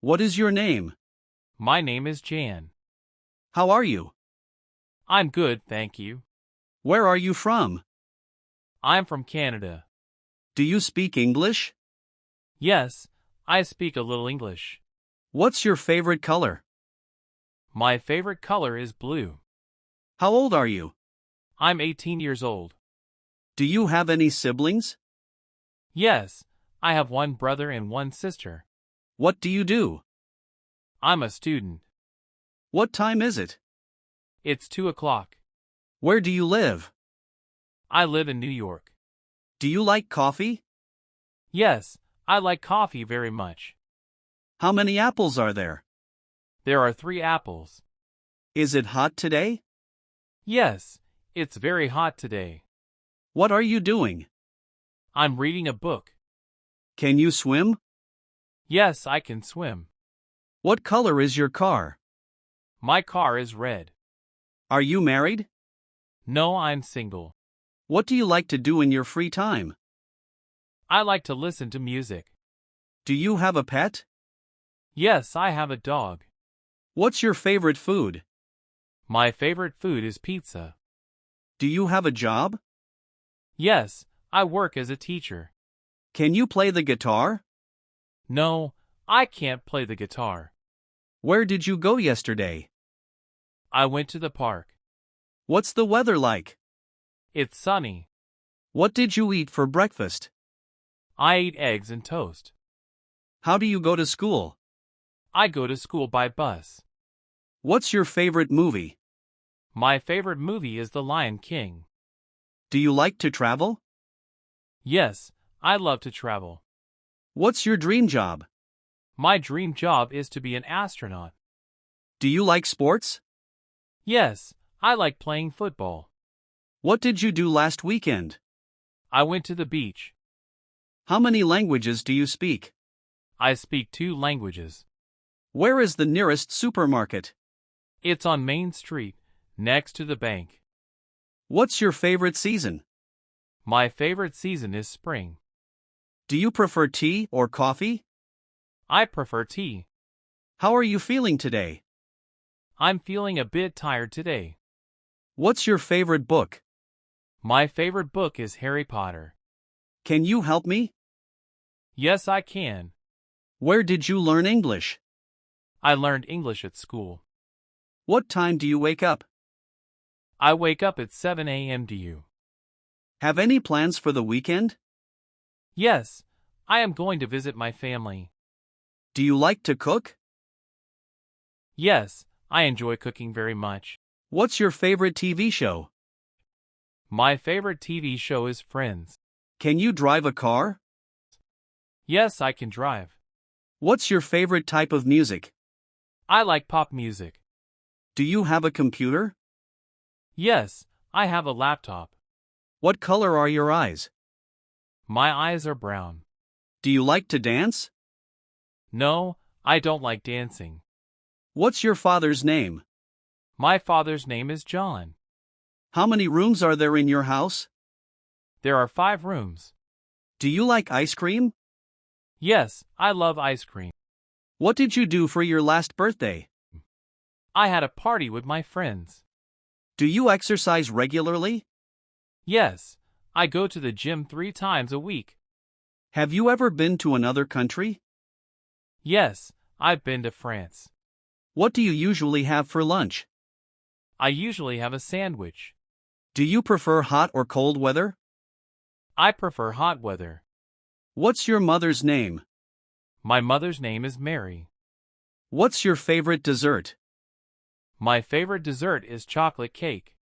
What is your name? My name is Jan. How are you? I'm good, thank you. Where are you from? I'm from Canada. Do you speak English? Yes, I speak a little English. What's your favorite color? My favorite color is blue. How old are you? I'm 18 years old. Do you have any siblings? Yes, I have one brother and one sister. What do you do? I'm a student. What time is it? It's 2 o'clock. Where do you live? I live in New York. Do you like coffee? Yes, I like coffee very much. How many apples are there? There are 3 apples. Is it hot today? Yes, it's very hot today. What are you doing? I'm reading a book. Can you swim? Yes, I can swim. What color is your car? My car is red. Are you married? No, I'm single. What do you like to do in your free time? I like to listen to music. Do you have a pet? Yes, I have a dog. What's your favorite food? My favorite food is pizza. Do you have a job? Yes, I work as a teacher. Can you play the guitar? No, I can't play the guitar. Where did you go yesterday? I went to the park. What's the weather like? It's sunny. What did you eat for breakfast? I ate eggs and toast. How do you go to school? I go to school by bus. What's your favorite movie? My favorite movie is The Lion King. Do you like to travel? Yes, I love to travel. What's your dream job? My dream job is to be an astronaut. Do you like sports? Yes, I like playing football. What did you do last weekend? I went to the beach. How many languages do you speak? I speak 2 languages. Where is the nearest supermarket? It's on Main Street, next to the bank. What's your favorite season? My favorite season is spring. Do you prefer tea or coffee? I prefer tea. How are you feeling today? I'm feeling a bit tired today. What's your favorite book? My favorite book is Harry Potter. Can you help me? Yes, I can. Where did you learn English? I learned English at school. What time do you wake up? I wake up at 7 a.m. Do you? Have any plans for the weekend? Yes, I am going to visit my family. Do you like to cook? Yes, I enjoy cooking very much. What's your favorite TV show? My favorite TV show is Friends. Can you drive a car? Yes, I can drive. What's your favorite type of music? I like pop music. Do you have a computer? Yes, I have a laptop. What color are your eyes? My eyes are brown. Do you like to dance? No, I don't like dancing. What's your father's name? My father's name is John. How many rooms are there in your house? There are 5 rooms. Do you like ice cream? Yes, I love ice cream. What did you do for your last birthday? I had a party with my friends. Do you exercise regularly? Yes, I go to the gym 3 times a week. Have you ever been to another country? Yes, I've been to France. What do you usually have for lunch? I usually have a sandwich. Do you prefer hot or cold weather? I prefer hot weather. What's your mother's name? My mother's name is Mary. What's your favorite dessert? My favorite dessert is chocolate cake.